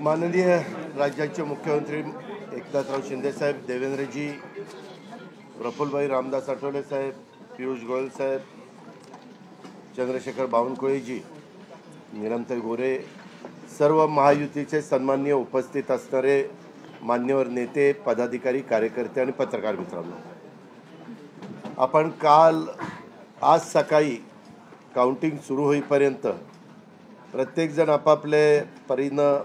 माननीय राज्याचे मुख्यमंत्री एकनाथराव शिंदे साहेब, देवेंद्रजी, प्रफुल्लभाई रामदास आठवले साहेब, पियुष गोयल साहेब, चंद्रशेखर बावनकुळेजी, निरंतर गोरे, सर्व महायुतीचे सन्माननीय उपस्थित असणारे मान्यवर नेते, पदाधिकारी, कार्यकर्ते आणि पत्रकार मित्रांनो, आपण आज सकाळी काउंटिंग सुरू होईपर्यंत प्रत्येकजण आपापले परीनं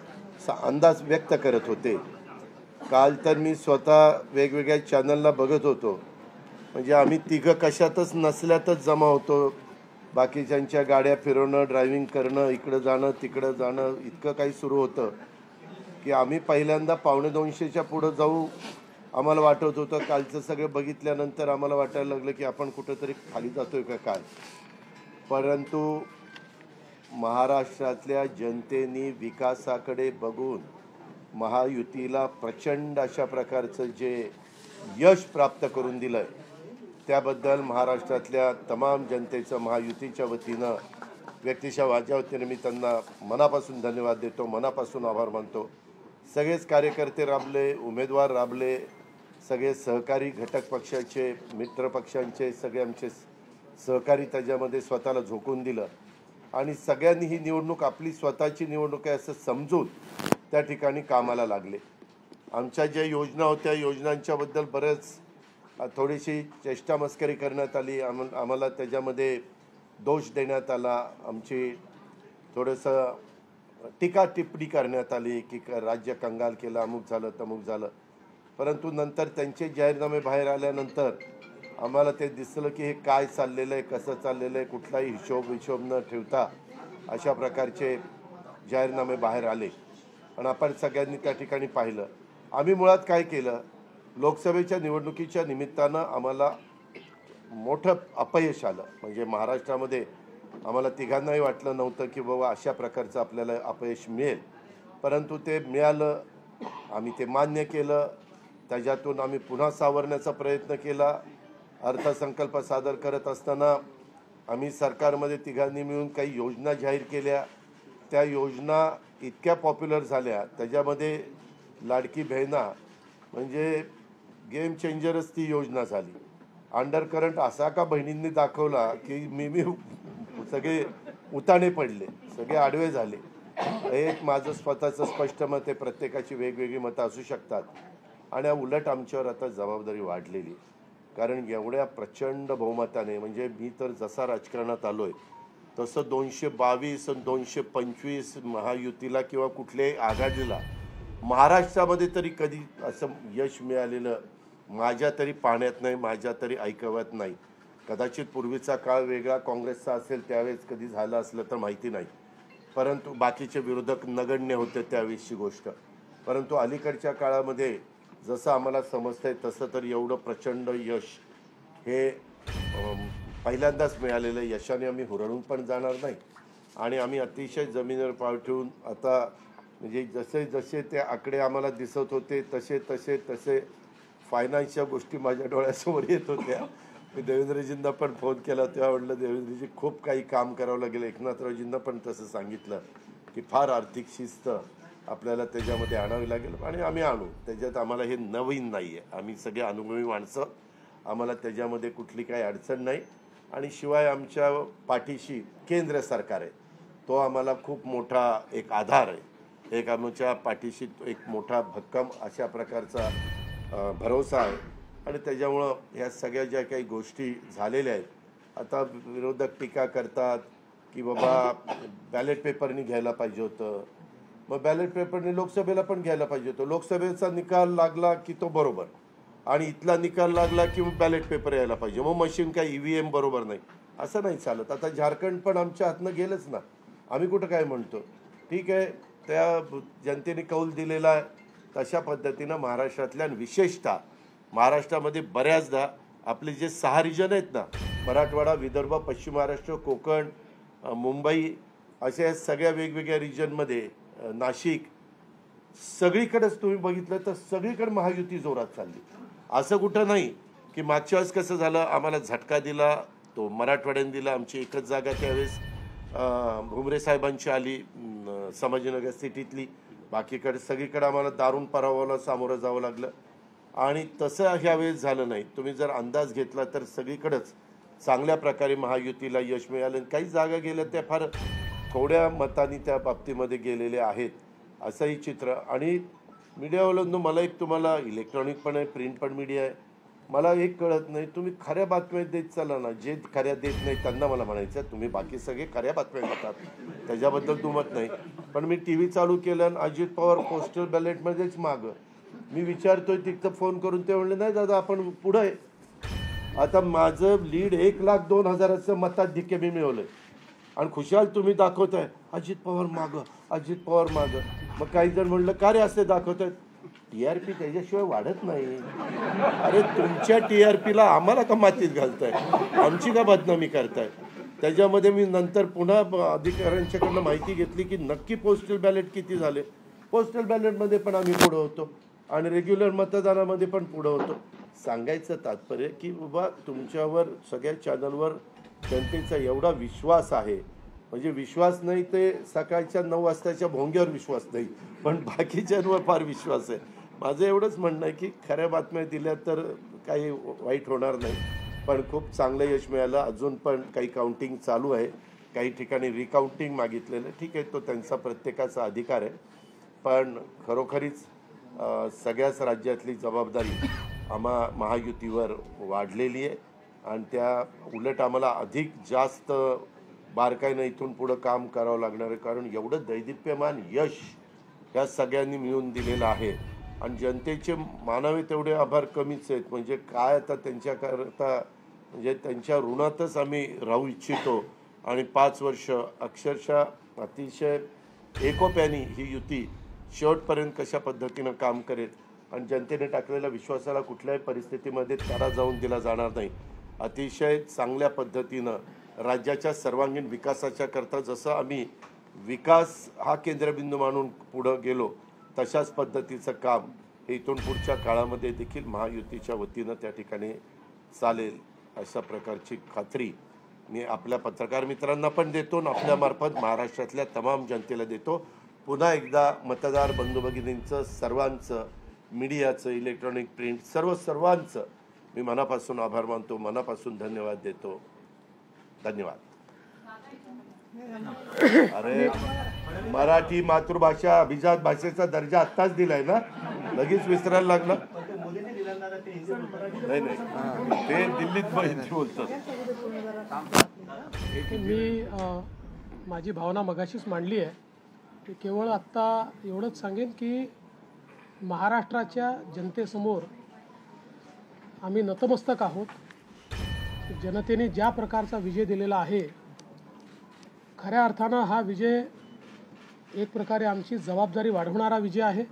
अंदाज व्यक्त करत होते. काल तर मी स्वतः वेगवेगळ्या चॅनलला बघत होतो, म्हणजे आम्ही तिघं कशातच नसल्यातच जमा होतो. बाकीच्यांच्या गाड्या फिरवणं, ड्रायव्हिंग करणं, इकडं जाणं तिकडं जाणं, इतकं काही सुरू होतं की आम्ही पहिल्यांदा 1:45च्या पुढं जाऊ आम्हाला वाटत होतं. कालचं सगळं बघितल्यानंतर आम्हाला वाटायला लागलं की आपण कुठंतरी खाली जातोय का काय. परंतु महाराष्ट्रातल्या जनतेने विकासाकडे बघून महायुतीला प्रचंड अशा प्रकारचं जे यश प्राप्त करून दिलंय, त्याबद्दल महाराष्ट्रातल्या तमाम जनतेचं महायुतीच्या वतीनं, व्यक्तिशः माझ्या वतीनं मी त्यांना मनापासून धन्यवाद देतो, मनापासून आभार मानतो. सगळेच कार्यकर्ते राबले, उमेदवार राबले, सगळे सहकारी घटक पक्षाचे, मित्र पक्षांचे सगळे आमचे सहकारी त्याच्यामध्ये स्वतःला झोकून दिलं आणि सगळ्यांनी ही निवडणूक आपली स्वतःची निवडणूक आहे असं समजून त्या ठिकाणी कामाला लागले. आमच्या ज्या योजना होत्या, योजनांच्याबद्दल बरंच थोडीशी चेष्टा मस्करी करण्यात आली, आम्हाला त्याच्यामध्ये दोष देण्यात आला, आमची थोडंसं टीका टिप्पणी करण्यात आली की राज्य कंगाल केलं, अमुक झालं तमुक झालं. परंतु नंतर त्यांचे जाहीरनामे बाहेर आल्यानंतर आम्हाला ते दिसलं की हे काय चाललेलं आहे, कसं चाललेलं आहे, कुठलाही हिशोब न ठेवता अशा प्रकारचे जाहीरनामे बाहेर आले आणि आपण सगळ्यांनी त्या ठिकाणी पाहिलं. आम्ही मुळात काय केलं, लोकसभेच्या निवडणुकीच्या निमित्तानं आम्हाला मोठं अपयश आलं. म्हणजे महाराष्ट्रामध्ये आम्हाला तिघांनाही वाटलं नव्हतं की बाबा अशा प्रकारचं आपल्याला अपयश मिळेल, परंतु ते मिळालं. आम्ही ते मान्य केलं, त्याच्यातून आम्ही पुन्हा सावरण्याचा प्रयत्न केला. अर्थसंकल्प सादर करत असताना आम्ही सरकारमध्ये तिघांनी मिळून काही योजना जाहीर केल्या. त्या योजना इतक्या पॉप्युलर झाल्या, त्याच्यामध्ये लाडकी बहिणा म्हणजे गेम चेंजरच ती योजना झाली. अंडरकरंट असा का बहिणींनी दाखवला की मी सगळे उताणे पडले, सगळे आडवे झाले. एक माझं स्वतःचं स्पष्ट मत आहे, प्रत्येकाची वेगवेगळी मतं असू शकतात आणि उलट आमच्यावर आता जबाबदारी वाढलेली, कारण एवढ्या प्रचंड बहुमताने, म्हणजे मी तर जसा राजकारणात आलोय तसं 222 आणि 225 महायुतीला किंवा कुठल्याही आघाडीला महाराष्ट्रामध्ये तरी कधी असं यश मिळालेलं माझ्या तरी पाहण्यात नाही, माझ्या तरी ऐकवत नाही. कदाचित पूर्वीचा काळ वेगळा काँग्रेसचा असेल, त्यावेळेस कधी झालं असलं तर माहिती नाही, परंतु बाकीचे विरोधक नगण्य होते त्यावेळेसची गोष्ट. परंतु अलीकडच्या काळामध्ये जसं आम्हाला समजतंय तसं तर एवढं प्रचंड यश हे पहिल्यांदाच मिळालेलं यशाने आम्ही हुरळून पण जाणार नाही आणि आम्ही अतिशय जमिनीवर पाव ठेवून आता, म्हणजे जसे जसे ते आकडे आम्हाला दिसत होते तसे तसे तसे फायनान्सच्या गोष्टी माझ्या डोळ्यासमोर येत होत्या. मी देवेंद्रजींना पण फोन केला, तेव्हा म्हटलं देवेंद्रजी खूप काही काम करावं लागेल. एकनाथरावजींना पण तसं सांगितलं की फार आर्थिक शिस्त आपल्याला त्याच्यामध्ये आणावी लागेल आणि आम्ही आणू. त्याच्यात आम्हाला हे नवीन नाही आहे, आम्ही सगळे अनुभवी माणसं, आम्हाला त्याच्यामध्ये कुठली काही अडचण नाही. आणि शिवाय आमच्या पाठीशी केंद्र सरकार आहे, तो आम्हाला खूप मोठा एक आधार आहे, एक आमच्या पाठीशी एक मोठा भक्कम अशा प्रकारचा भरोसा आहे. आणि त्याच्यामुळं ह्या सगळ्या ज्या काही गोष्टी झालेल्या आहेत, आता विरोधक टीका करतात की बाबा बॅलेट पेपरनी घ्यायला पाहिजे होतं, मग बॅलेट पेपरने लोकसभेला पण घ्यायला पाहिजे होतं. लोकसभेचा निकाल लागला की तो बरोबर आणि इथला निकाल लागला की मग बॅलेट पेपर यायला पाहिजे, मग मशीन काय EVM बरोबर नाही, असं नाही चालत. आता झारखंड पण आमच्या हातनं गेलंच ना, आम्ही कुठं काय म्हणतो. ठीक आहे, त्या जनतेने कौल दिलेला आहे तशा पद्धतीनं महाराष्ट्रातल्या, विशेषतः महाराष्ट्रामध्ये बऱ्याचदा आपले जे 6 रिजन आहेत ना, मराठवाडा, विदर्भ, पश्चिम महाराष्ट्र, कोकण, मुंबई, अशा सगळ्या वेगवेगळ्या रिजनमध्ये, नाशिक, सगळीकडेच तुम्ही बघितलं तर सगळीकडे महायुती जोरात चालली. असं कुठं नाही की मागच्या वेळेस कसं झालं, आम्हाला झटका दिला तो मराठवाड्याने दिला. आमची एकच जागा त्यावेळेस भुमरे साहेबांची आली संभाजीनगर सिटीतली, बाकीकडे सगळीकडे आम्हाला दारुण पराभवाला सामोरं जावं लागलं आणि तसं ह्यावेळेस झालं नाही. तुम्ही जर अंदाज घेतला तर सगळीकडेच चांगल्या प्रकारे महायुतीला यश मिळालं. काही जागा गेल्या त्या फार थोड्या मतांनी त्या बाबतीमध्ये गेलेले आहेत असंही चित्र. आणि मीडियावाल्यांनो, मला एक तुम्हाला इलेक्ट्रॉनिक पण आहे, प्रिंट पण मीडिया आहे, मला एक कळत नाही, तुम्ही खऱ्या बातम्या देत चाला ना. जे खऱ्या देत नाही त्यांना मला म्हणायचं, तुम्ही बाकी सगळे खऱ्या बातम्या देतात त्याच्याबद्दल दुमत नाही. पण मी टी व्ही चालू केलं आणि अजित पवार पोस्टल बॅलेटमध्येच मागं. मी विचारतोय तिथं फोन करून, ते म्हणले नाही दादा आपण पुढं आहे. आता माझं लीड 1,02,000 मताधिक्य मी मिळवलंय आणि खुशाल तुम्ही दाखवताय अजित पवार मागं, अजित पवार मागं. मग काही जण म्हणलं का रे असे दाखवतायत? TRP त्याच्याशिवाय वाढत नाही. अरे तुमच्या TRPला आम्हाला का मातीत घालताय, आमची का बदनामी करताय? त्याच्यामध्ये मी नंतर पुन्हा अधिकाऱ्यांच्याकडनं माहिती घेतली की नक्की पोस्टल बॅलेट किती झाले. पोस्टल बॅलेटमध्ये पण आम्ही पुढं होतो आणि रेग्युलर मतदानामध्ये पण पुढं होतो. सांगायचं तात्पर्य की बाबा तुमच्यावर सगळ्या चॅनलवर जनतेचा एवढा विश्वास आहे, म्हणजे विश्वास नाही ते सकाळच्या 9 वाजताच्या भोंग्यावर विश्वास नाही, पण बाकीच्यांवर फार विश्वास आहे. माझं एवढंच म्हणणं आहे की खऱ्या बातम्या दिल्या तर काही वाईट होणार नाही. पण खूप चांगलं यश मिळालं. अजून पण काही काउंटिंग चालू आहे, काही ठिकाणी रिकाउंटिंग मागितलेलं. ठीक आहे, तो त्यांचा प्रत्येकाचा अधिकार आहे. पण खरोखरीच सगळ्याच राज्यातली जबाबदारी महायुतीवर वाढलेली आहे आणि त्या उलट आम्हाला अधिक जास्त बारकाईनं इथून पुढं काम करावं लागणार आहे. कारण एवढं दैदिप्यमान यश ह्या सगळ्यांनी मिळून दिलेलं आहे आणि जनतेचे मानावे तेवढे आभार कमीच आहेत. म्हणजे काय आता त्यांच्याकरता, म्हणजे त्यांच्या ऋणातच आम्ही राहू इच्छितो. आणि 5 वर्ष अक्षरशः अतिशय एकोप्याने ही युती शेवटपर्यंत कशा पद्धतीनं काम करेल आणि जनतेने टाकलेल्या विश्वासाला कुठल्याही परिस्थितीमध्ये तारा जाऊन दिला जाणार नाही. अतिशय चांगल्या पद्धतीनं राज्याच्या सर्वांगीण विकासाच्या करता जसं आम्ही विकास हा केंद्रबिंदू मानून पुढं गेलो, तशाच पद्धतीचं काम हे इथून पुढच्या काळामध्ये देखील महायुतीच्या वतीनं त्या ठिकाणी चालेल अशा प्रकारची खात्री मी आपल्या पत्रकार मित्रांना पण देतो आणि आपल्यामार्फत महाराष्ट्रातल्या तमाम जनतेला देतो. पुन्हा एकदा मतदार बंधू भगिनींचं, सर्वांचं, मीडियाचं, इलेक्ट्रॉनिक, प्रिंट सर्वांचं मी मनापासून आभार मानतो, मनापासून धन्यवाद देतो. धन्यवाद. अरे मराठी मातृभाषा अभिजात भाषेचा दर्जा आत्ताच दिलाय ना, लगेच विसरायला लागला? नाही नाही, ते दिल्लीत माहिती बोलतात. मी माझी भावना मगाशीच मांडली आहे की केवळ आत्ता एवढंच सांगेन की महाराष्ट्राच्या जनतेसमोर आम्ही नतमस्तक आहोत. जनतेने ज्या प्रकारचा विजय दिलेला आहे, खऱ्या अर्थानं हा विजय एक प्रकारे आमची जबाबदारी वाढवणारा विजय आहे.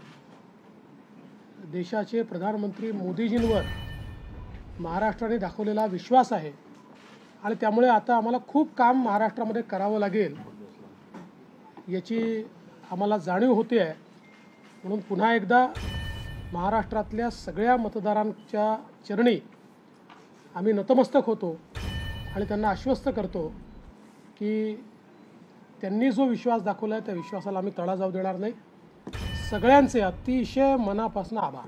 देशाचे प्रधानमंत्री मोदीजींवर महाराष्ट्राने दाखवलेला विश्वास आहे आणि त्यामुळे आता आम्हाला खूप काम महाराष्ट्रामध्ये करावं लागेल याची आम्हाला जाणीव होते आहे. म्हणून पुन्हा एकदा महाराष्ट्रातल्या सगळ्या मतदारांच्या चरणी आम्ही नतमस्तक होतो आणि त्यांना आश्वस्त करतो की त्यांनी जो विश्वास दाखवला आहे त्या विश्वासाला आम्ही तडा जाऊ देणार नाही. सगळ्यांचे अतिशय मनापासून आभार.